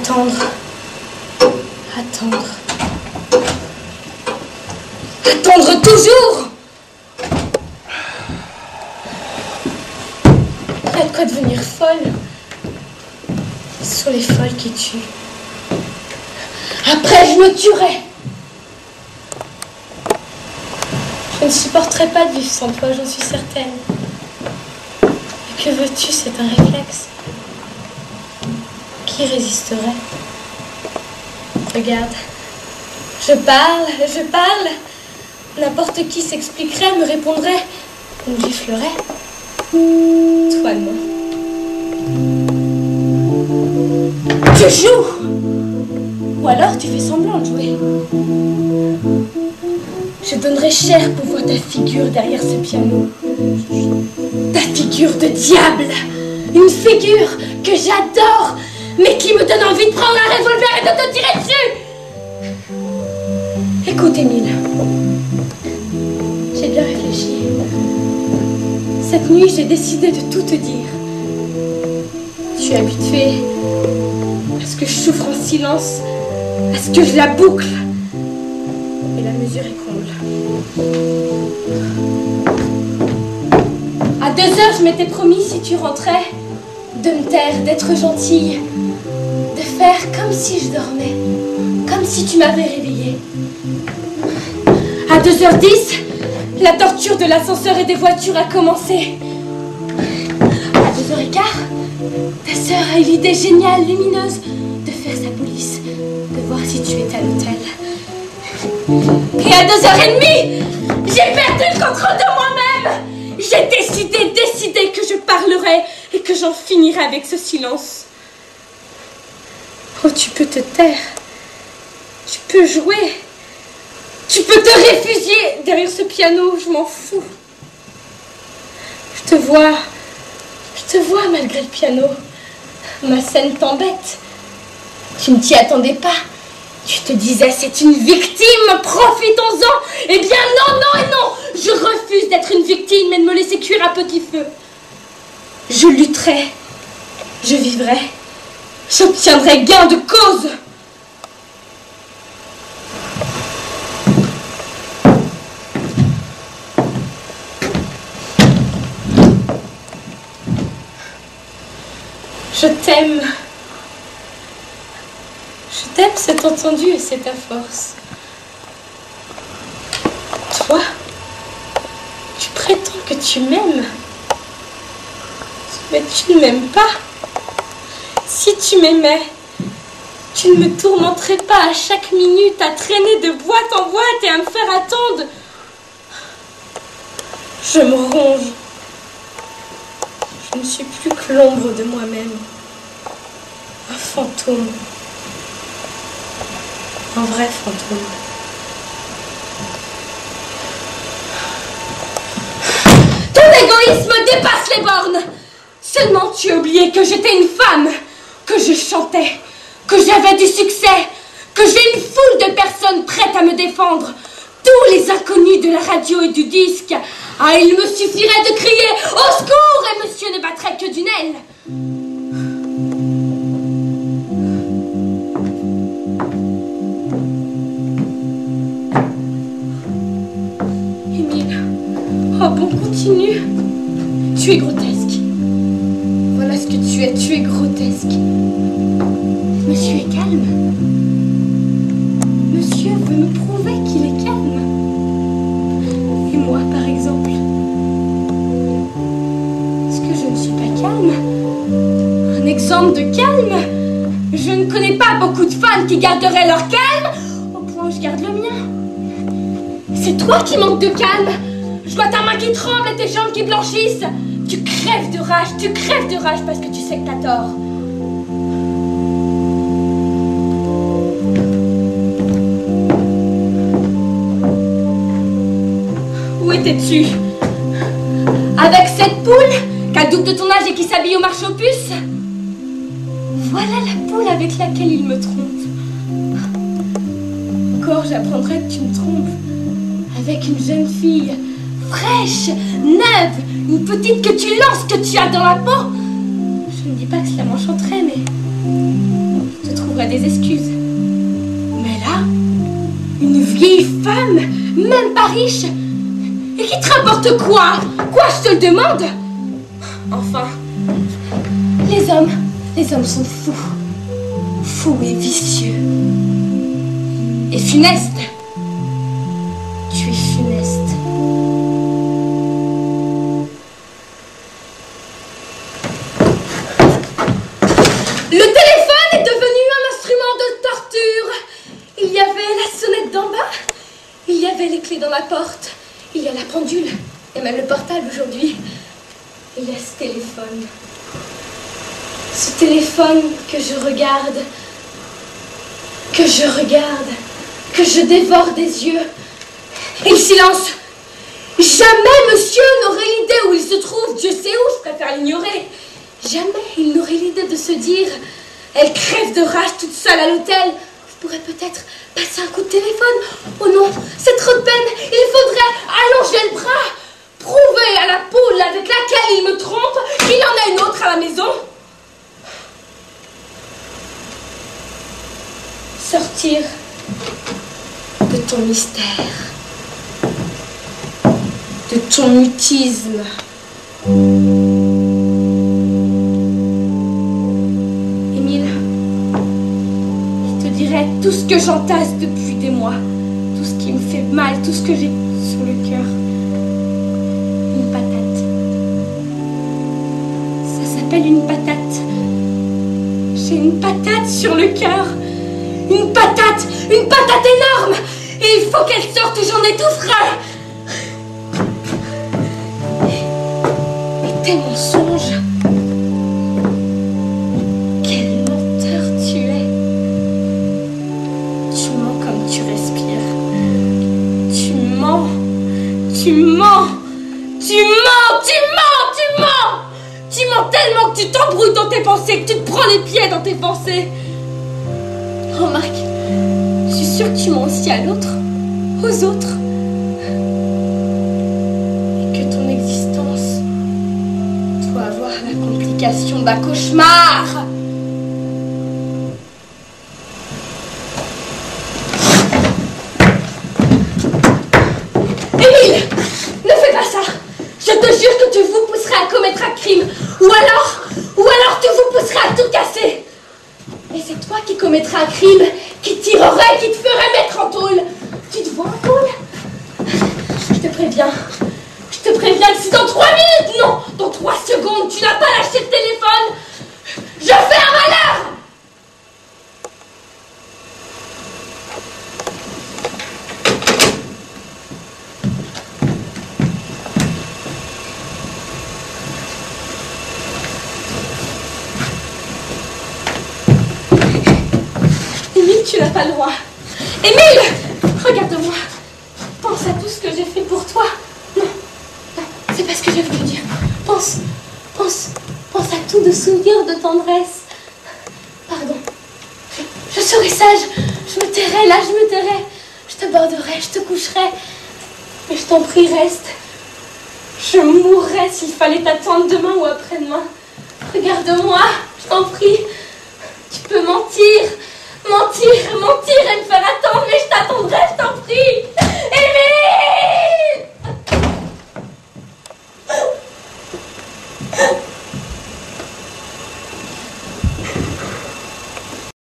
Attendre. Attendre. Attendre toujours. Pas de quoi devenir folle. Ce sont les folles qui tuent. Après, je me tuerai. Je ne supporterai pas de vivre sans toi, j'en suis certaine. Mais que veux-tu, c'est un réflexe. Qui résisterait? Regarde. Je parle. N'importe qui s'expliquerait, me répondrait, ou me giflerait. Toi, non. Tu joues! Ou alors tu fais semblant de jouer. Je donnerais cher pour voir ta figure derrière ce piano. Ta figure de diable. Une figure que j'adore, mais qui me donne envie de prendre un revolver et de te tirer dessus. Écoute, Émile. J'ai bien réfléchi. Cette nuit, j'ai décidé de tout te dire. Tu es habitué à ce que je souffre en silence, à ce que je la boucle. Et la mesure est comble. À 2 heures, je m'étais promis, si tu rentrais, de me taire, d'être gentille, de faire comme si je dormais, comme si tu m'avais réveillée. À 2h10, la torture de l'ascenseur et des voitures a commencé. À 2h15, ta sœur a eu l'idée géniale, lumineuse, de faire sa police, de voir si tu étais à l'hôtel. Et à 2h30, j'ai perdu le contrôle de moi-même. J'ai décidé que je parlerais et que j'en finirais avec ce silence. Oh, tu peux te taire. Tu peux jouer. Tu peux te réfugier derrière ce piano, je m'en fous. Je te vois malgré le piano. Ma scène t'embête. Tu ne t'y attendais pas. Tu te disais, c'est une victime, profitons-en. Eh bien non, je refuse d'être une victime et de me laisser cuire à petit feu. Je lutterai, je vivrai, j'obtiendrai gain de cause. Je t'aime. Je t'aime, c'est entendu et c'est ta force. Toi, tu prétends que tu m'aimes. Mais tu ne m'aimes pas. Si tu m'aimais, tu ne me tourmenterais pas à chaque minute à traîner de boîte en boîte et à me faire attendre. Je me ronge. Je ne suis plus que l'ombre de moi-même. Un fantôme. Un vrai fantôme. Ton égoïsme dépasse les bornes. Seulement tu as oublié que j'étais une femme, que je chantais, que j'avais du succès, que j'ai une foule de personnes prêtes à me défendre. Tous les inconnus de la radio et du disque. Ah, il me suffirait de crier « Au secours !» et monsieur ne battrait que d'une aile. Émile, oh bon, continue. Tu es grotesque. Voilà ce que tu es grotesque. Monsieur est calme. Monsieur veut me prouver qu'il est calme. Et moi, par exemple, est-ce que je ne suis pas calme? Un exemple de calme? Je ne connais pas beaucoup de femmes qui garderaient leur calme au point où je garde le mien. C'est toi qui manques de calme. Je vois ta main qui tremble et tes jambes qui blanchissent. Tu crèves de rage parce que tu sais que t'as tort. Où étais-tu? Avec cette poule qu'à double de ton âge et qui s'habille au marché aux puces? Voilà la poule avec laquelle il me trompe. Encore j'apprendrai que tu me trompes avec une jeune fille fraîche, neuve, une petite que tu lances, que tu as dans la peau. Je ne dis pas que cela m'enchanterait, mais je te trouverais des excuses. Mais là, une vieille femme, même pas riche, et qui te rapporte quoi? Quoi, je te le demande? Enfin, les hommes sont fous. Fous et vicieux. Et funestes. Tu es funeste. Le téléphone est devenu un instrument de torture. Il y avait la sonnette d'en bas, il y avait les clés dans la porte, il y a la pendule, et même le portable aujourd'hui. Il y a ce téléphone. Ce téléphone que je regarde, que je dévore des yeux. Et le silence. Jamais monsieur n'aurait l'idée où il se trouve, Dieu sait où, je préfère l'ignorer. Jamais il n'aurait l'idée de se dire, elle crève de rage toute seule à l'hôtel, je pourrais peut-être passer un coup de téléphone. Oh non, c'est trop de peine, il faudrait allonger le bras, prouver à la poule avec laquelle il me trompe qu'il y en a une autre à la maison. Sortir de ton mystère, de ton mutisme. Émile, je te dirai tout ce que j'entasse depuis des mois, tout ce qui me fait mal, tout ce que j'ai sur le cœur. Une patate. Ça s'appelle une patate. J'ai une patate sur le cœur. Une patate énorme. Et il faut qu'elle sorte, j'en ai tout frais. Et tes mensonges. Quel menteur tu es. Tu mens comme tu respires. Tu mens. Tu mens. Tu mens. Tu mens. Tu mens. Tu mens tellement que tu t'embrouilles dans tes pensées, que tu te prends les pieds dans tes pensées. Remarque, je suis sûre que tu mens aussi à l'autre, aux autres. Et que ton existence doit avoir la complication d'un cauchemar. Émile, ne fais pas ça. Je te jure que tu vous pousserais à commettre un crime. Ou alors tu vous pousserais à tout casser. Et c'est toi qui commettras un crime, qui tirerait, qui te ferait mettre en tôle. Tu te vois en tôle? Je te préviens que si dans 3 minutes, non, dans 3 secondes, tu n'as pas lâché le téléphone, je fais un malheur. Tu n'as pas le droit. Émile, regarde-moi. Pense à tout ce que j'ai fait pour toi. Non, c'est pas ce que j'ai voulu dire. Pense à tout de souvenirs, de tendresse. Pardon. Je serai sage. Je me tairai, là, je me tairai. Je te borderai, je te coucherai. Mais je t'en prie, reste. Je mourrai s'il fallait t'attendre demain ou après-demain. Regarde-moi, je t'en prie. Tu peux mentir et me faire attendre, mais je t'attendrai, je t'en prie. Émile!